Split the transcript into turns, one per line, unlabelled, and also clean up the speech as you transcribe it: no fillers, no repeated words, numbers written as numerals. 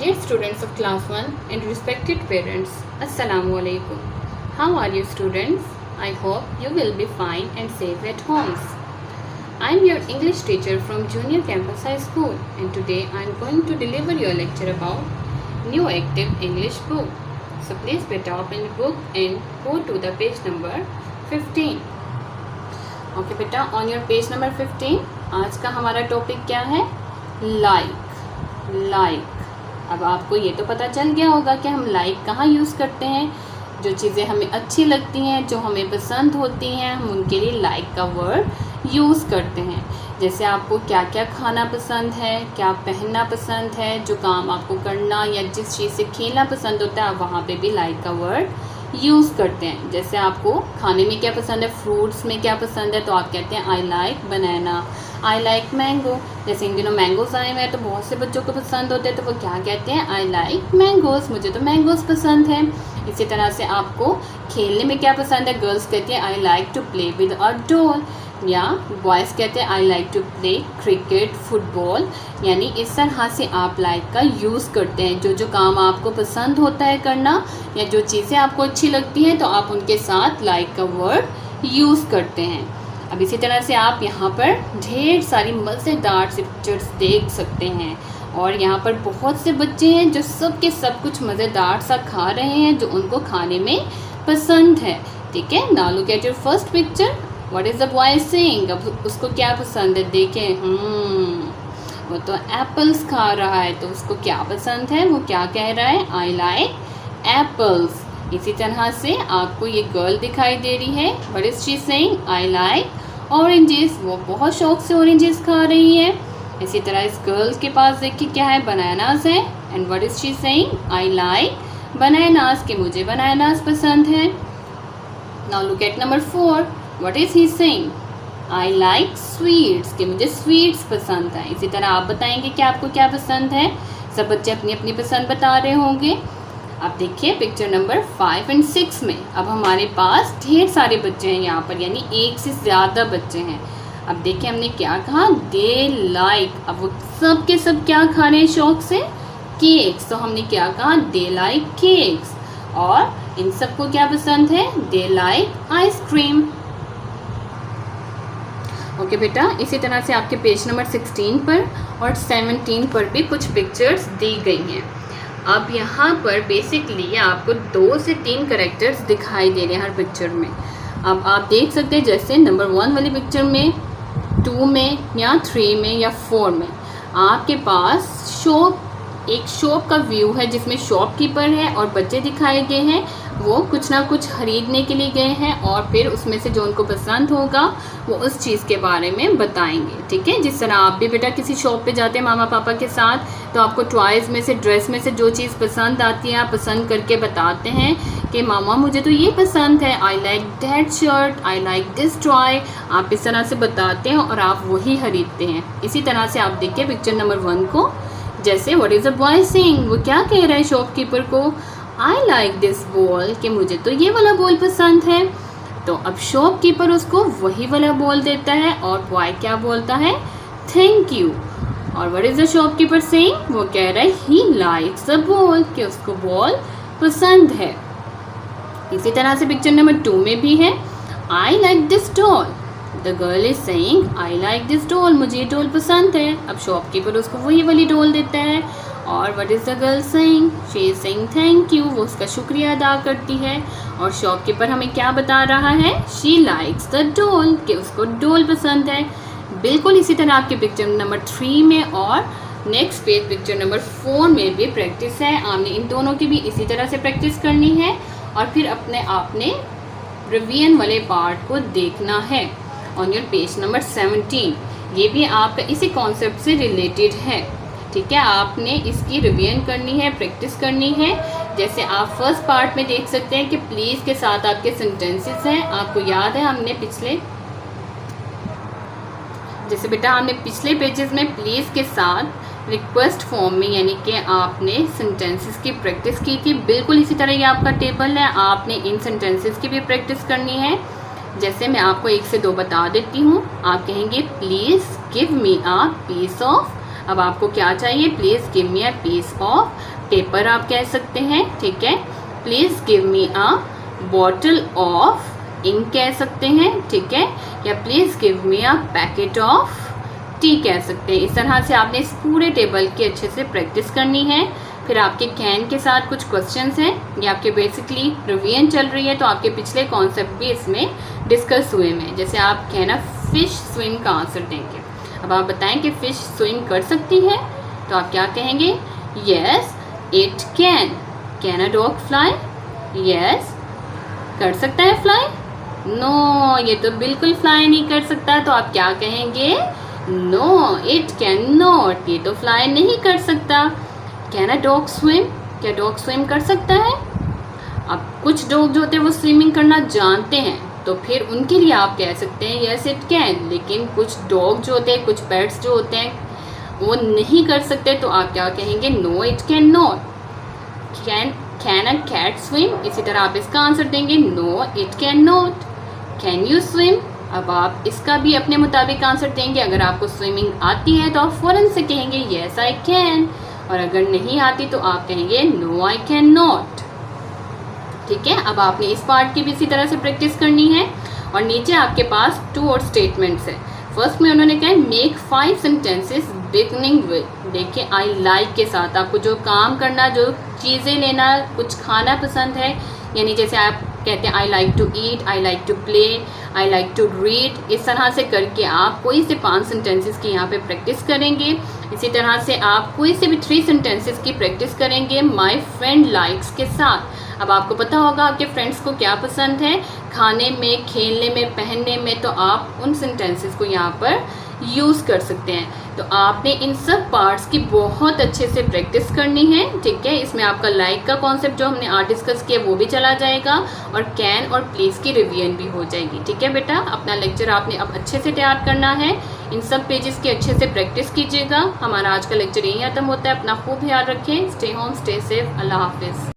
Dear students of class 1 and respected parents, Assalamu alaikum. How are you students? I hope you will be fine and safe at homes. I am your English teacher from Junior Campus High School and today I am going to deliver your lecture about New Active English book. So please get open the book and go to the page number 15. Okay बेटा, on your page number 15 आज का हमारा topic क्या है? Like. अब आपको ये तो पता चल गया होगा कि हम लाइक कहाँ यूज़ करते हैं। जो चीज़ें हमें अच्छी लगती हैं, जो हमें पसंद होती हैं, हम उनके लिए लाइक का वर्ड यूज़ करते हैं। जैसे आपको क्या क्या खाना पसंद है, क्या पहनना पसंद है, जो काम आपको करना या जिस चीज़ से खेलना पसंद होता है, वहाँ पे भी लाइक का वर्ड यूज़ करते हैं। जैसे आपको खाने में क्या पसंद है, फ्रूट्स में क्या पसंद है, तो आप कहते हैं I like banana, I like mango. जैसे इन दिनों मैंगोज़ आए हुए हैं तो बहुत से बच्चों को पसंद होते हैं, तो वो क्या कहते हैं, आई लाइक मैंगोज़, मुझे तो मैंगोज़ पसंद है। इसी तरह से आपको खेलने में क्या पसंद है, गर्ल्स कहती हैं I like to play with a doll, या बॉयज़ कहते हैं I like to play cricket, football. यानी इस तरह से आप लाइक का यूज़ करते हैं। जो जो काम आपको पसंद होता है करना या जो चीज़ें आपको अच्छी लगती हैं, तो आप उनके साथ लाइक का वर्ड यूज़ करते हैं। अब इसी तरह से आप यहाँ पर ढेर सारी मज़ेदार से पिक्चर्स देख सकते हैं और यहाँ पर बहुत से बच्चे हैं जो सब के सब कुछ मज़ेदार सा खा रहे हैं जो उनको खाने में पसंद है। ठीक है, now look at your first picture. What is the boy saying? अब उसको क्या पसंद है, देखें। वो तो एप्पल्स खा रहा है, तो उसको क्या पसंद है, वो क्या कह रहा है, आई लाइक एप्पल्स। इसी तरह से आपको ये गर्ल दिखाई दे रही है, what is she saying, I like oranges. वो बहुत शौक से ऑरेंजेस खा रही है। इसी तरह इस गर्ल के पास देखिए क्या है, बनानास है, and what is she saying, I like bananas, कि मुझे बनानास पसंद है। Now look at number 4, what is he saying, I like sweets, कि मुझे स्वीट्स पसंद है। इसी तरह आप बताएंगे कि आपको क्या पसंद है। सब बच्चे अपनी अपनी पसंद बता रहे होंगे। अब देखिए पिक्चर नंबर 5 और 6 में अब हमारे पास ढेर सारे बच्चे हैं यहाँ पर, यानी एक से ज़्यादा बच्चे हैं। अब देखिए हमने क्या कहा, दे लाइक। अब वो सब के सब क्या खा रहे हैं शौक से, केक्स। तो हमने क्या कहा, दे लाइक केक्स। और इन सबको क्या पसंद है, दे लाइक आइसक्रीम। ओके बेटा, इसी तरह से आपके पेज नंबर 16 पर और 17 पर भी कुछ पिक्चर्स दी गई हैं। अब यहाँ पर बेसिकली आपको 2 से 3 कैरेक्टर्स दिखाई दे रहे हैं हर पिक्चर में। अब आप देख सकते हैं जैसे नंबर 1 वाली पिक्चर में, 2 में या 3 में या 4 में आपके पास एक शॉप का व्यू है जिसमें शॉपकीपर है और बच्चे दिखाए गए हैं। वो कुछ ना कुछ खरीदने के लिए गए हैं और फिर उसमें से जो उनको पसंद होगा वो उस चीज़ के बारे में बताएंगे। ठीक है, जिस तरह आप भी बेटा किसी शॉप पे जाते हैं मामा पापा के साथ, तो आपको टॉयज़ में से, ड्रेस में से जो चीज़ पसंद आती है आप पसंद करके बताते हैं कि मामा मुझे तो ये पसंद है, I like that shirt, I like this toy. आप इस तरह से बताते हैं और आप वही खरीदते हैं। इसी तरह से आप देखिए पिक्चर नंबर 1 को, जैसे what is the boy saying, वो क्या कह रहा है शॉपकीपर को, आई लाइक दिस बॉल, कि मुझे तो ये वाला बॉल पसंद है। तो अब शॉपकीपर उसको वही वाला बॉल देता है और बॉय क्या बोलता है, थैंक यू। और what is the shopkeeper saying, वो कह रहा है ही लाइक्स द बॉल, कि उसको बॉल पसंद है। इसी तरह से पिक्चर नंबर 2 में भी है, I like this doll, the girl is saying I like this doll, मुझे ये डॉल पसंद है। अब शॉपकीपर उसको वही वाली डॉल देता है। और what is the girl saying, she is saying thank you, वो उसका शुक्रिया अदा करती है। और शॉपकीपर हमें क्या बता रहा है, शी लाइक्स द डॉल, कि उसको डॉल पसंद है। बिल्कुल इसी तरह आपके पिक्चर नंबर 3 में और नेक्स्ट पेज पिक्चर नंबर 4 में भी प्रैक्टिस है। आपने इन दोनों की भी इसी तरह से प्रैक्टिस करनी है और फिर आपने रिवीजन वाले पार्ट को देखना है ऑन योर पेज नंबर 17। ये भी आपका इसी कॉन्सेप्ट से रिलेटेड है। ठीक है, आपने इसकी रिवीजन करनी है, प्रैक्टिस करनी है। जैसे आप फर्स्ट पार्ट में देख सकते हैं कि प्लीज़ के साथ आपके सेंटेंसेस हैं। आपको याद है हमने पिछले पेजेस में प्लीज़ के साथ रिक्वेस्ट फॉर्म में, यानी कि आपने सेंटेंसेस की प्रैक्टिस की थी। बिल्कुल इसी तरह ये आपका टेबल है, आपने इन सेंटेंसेस की भी प्रैक्टिस करनी है। जैसे मैं आपको 1 से 2 बता देती हूँ। आप कहेंगे please give me a piece of अब आपको क्या चाहिए, please give me a piece of paper आप कह सकते हैं, ठीक है। Please give me a bottle of ink कह सकते हैं, ठीक है, या please give me a packet of tea कह सकते हैं। इस तरह से आपने इस पूरे टेबल की अच्छे से प्रैक्टिस करनी है। फिर आपके कैन के साथ कुछ क्वेश्चंस हैं, ये आपके बेसिकली रिवीजन चल रही है तो आपके पिछले कॉन्सेप्ट भी इसमें डिस्कस हुए हैं। जैसे आप कहना फिश स्विम का आंसर देंगे। अब आप बताएं कि फिश स्विम कर सकती है, तो आप क्या कहेंगे, yes it can. Can a dog fly, yes कर सकता है फ्लाई, नो ये तो बिल्कुल फ्लाई नहीं कर सकता, तो आप क्या कहेंगे, नो इट कैन नॉट, ये तो फ्लाई नहीं कर सकता। कैन अ डॉग स्विम, क्या डॉग स्विम कर सकता है। अब कुछ डॉग जो होते हैं वो स्विमिंग करना जानते हैं, तो फिर उनके लिए आप कह सकते हैं यस इट कैन। लेकिन कुछ डॉग जो होते हैं, कुछ पेट्स जो होते हैं वो नहीं कर सकते, तो आप क्या कहेंगे, no it can not. Can a cat swim, इसी तरह आप इसका आंसर देंगे, no it can not. Can you swim, अब आप इसका भी अपने मुताबिक आंसर देंगे। अगर आपको स्विमिंग आती है तो आप फ़ौरन से कहेंगे येस आई कैन, और अगर नहीं आती तो आप कहेंगे नो आई कैन नॉट, ठीक है। अब आपने इस पार्ट की भी इसी तरह से प्रैक्टिस करनी है। और नीचे आपके पास 2 और स्टेटमेंट्स है। फर्स्ट में उन्होंने कहा मेक 5 सेंटेंसेस बिगनिंग विद, देखिए आई लाइक के साथ आपको जो काम करना, जो चीज़ें लेना, कुछ खाना पसंद है, यानी जैसे आप कहते हैं I like to eat, I like to play, I like to read, इस तरह से करके आप कोई से 5 सेंटेंसेस की यहाँ पे प्रैक्टिस करेंगे। इसी तरह से आप कोई से भी 3 सेंटेंसेस की प्रैक्टिस करेंगे माय फ्रेंड लाइक्स के साथ। अब आपको पता होगा आपके फ्रेंड्स को क्या पसंद है, खाने में, खेलने में, पहनने में, तो आप उन सेंटेंसेस को यहाँ पर यूज़ कर सकते हैं। तो आपने इन सब पार्ट्स की बहुत अच्छे से प्रैक्टिस करनी है, ठीक है। इसमें आपका लाइक का कॉन्सेप्ट जो हमने आज डिस्कस किया वो भी चला जाएगा, और कैन और प्लीज़ की रिवीजन भी हो जाएगी, ठीक है बेटा। अपना लेक्चर आपने अब अच्छे से तैयार करना है, इन सब पेजेस की अच्छे से प्रैक्टिस कीजिएगा। हमारा आज का लेक्चर यहीं खत्म होता है। अपना खूब ध्यान रखें, स्टे होम, स्टे सेफ, अल्लाह हाफिज़।